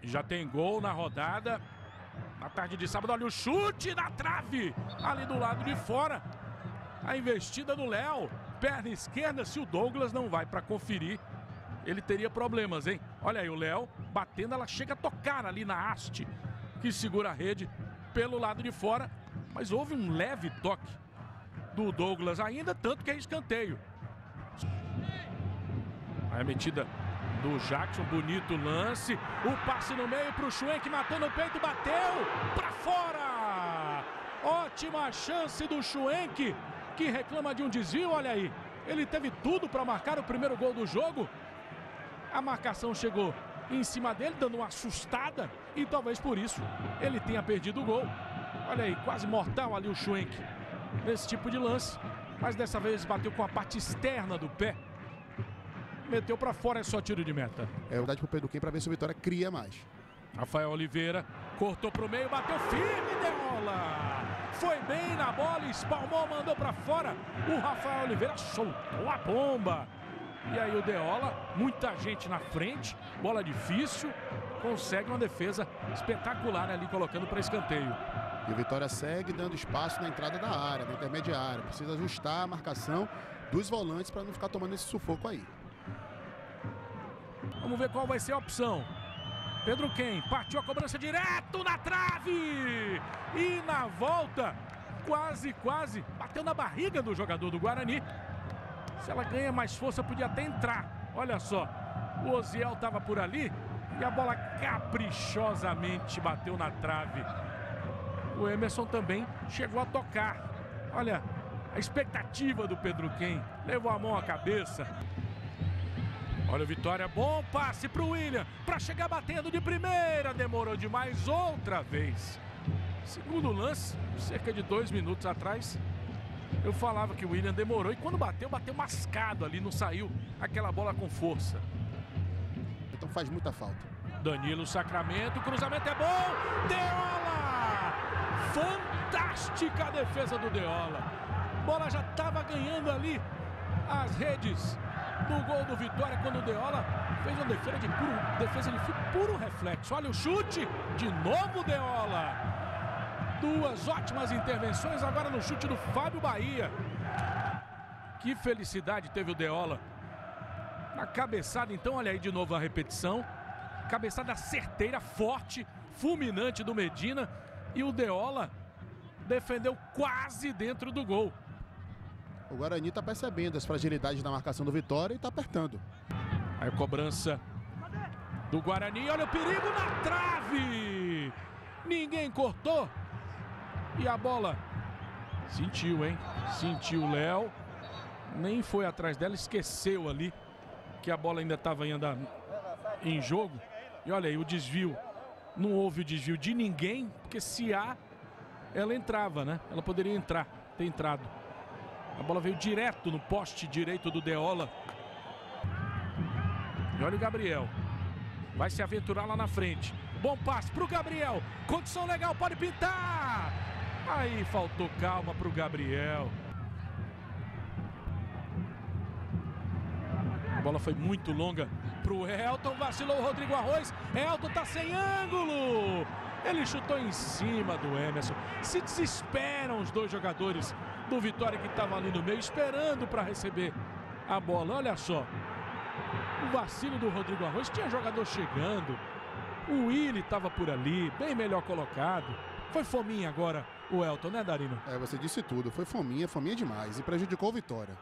Já tem gol na rodada. Na tarde de sábado, olha o chute na trave. Ali do lado de fora. A investida do Léo. Perna esquerda, se o Douglas não vai para conferir, ele teria problemas, hein? Olha aí o Léo batendo, ela chega a tocar ali na haste, que segura a rede pelo lado de fora. Mas houve um leve toque do Douglas ainda, tanto que é escanteio. Aí a metida do Jackson, bonito lance. O passe no meio para o Schwenk, matou no peito, bateu para fora. Ótima chance do Schwenk, que reclama de um desvio, olha aí. Ele teve tudo para marcar o primeiro gol do jogo. A marcação chegou em cima dele, dando uma assustada. E talvez por isso ele tenha perdido o gol. Olha aí, quase mortal ali o Schwenk nesse tipo de lance. Mas dessa vez bateu com a parte externa do pé. Meteu para fora, é só tiro de meta. É verdade pro Pedro Quem para ver se o Vitória cria mais. Rafael Oliveira cortou pro meio, bateu firme, Deola. Foi bem na bola, espalmou, mandou para fora. O Rafael Oliveira soltou a bomba. E aí o Deola, muita gente na frente, bola difícil, consegue uma defesa espetacular ali, colocando para escanteio. E o Vitória segue dando espaço na entrada da área, na intermediária. Precisa ajustar a marcação dos volantes para não ficar tomando esse sufoco aí. Vamos ver qual vai ser a opção. Pedro Quem partiu a cobrança direto na trave. E na volta, quase, bateu na barriga do jogador do Guarani. Se ela ganha mais força, podia até entrar. Olha só, o Oziel estava por ali e a bola caprichosamente bateu na trave. O Emerson também chegou a tocar. Olha, a expectativa do Pedro Quem. Levou a mão à cabeça. Olha o Vitória, bom passe para o William, para chegar batendo de primeira, demorou demais outra vez. Segundo lance, cerca de 2 minutos atrás, eu falava que o William demorou e quando bateu mascado ali, não saiu aquela bola com força. Então faz muita falta. Danilo Sacramento, cruzamento é bom, Deola! Fantástica a defesa do Deola. Bola já estava ganhando ali as redes do gol do Vitória quando o Deola fez uma defesa de puro reflexo. Olha o chute, de novo Deola. 2 ótimas intervenções agora no chute do Fábio Bahia. Que felicidade teve o Deola na cabeçada, então olha aí de novo a repetição. Cabeçada certeira, forte, fulminante do Medina. E o Deola defendeu quase dentro do gol. O Guarani está percebendo as fragilidades da marcação do Vitória e está apertando. Aí a cobrança do Guarani, olha o perigo na trave! Ninguém cortou. E a bola sentiu, hein? Sentiu o Léo. Nem foi atrás dela, esqueceu ali que a bola ainda estava em jogo. E olha aí o desvio. Não houve o desvio de ninguém, porque se há, ela entrava, né? Ela poderia entrar, ter entrado. A bola veio direto no poste direito do Deola. E olha o Gabriel. Vai se aventurar lá na frente. Bom passe pro Gabriel. Condição legal, pode pintar. Aí faltou calma pro Gabriel. A bola foi muito longa pro Elton. Vacilou o Rodrigo Arroz. Elton tá sem ângulo. Ele chutou em cima do Emerson. Se desesperam os 2 jogadores do Vitória que estavam ali no meio, esperando para receber a bola. Olha só. O vacilo do Rodrigo Arroz, tinha jogador chegando. O Willi estava por ali, bem melhor colocado. Foi fominha agora o Elton, né, Darino? Você disse tudo. Foi fominha demais. E prejudicou o Vitória.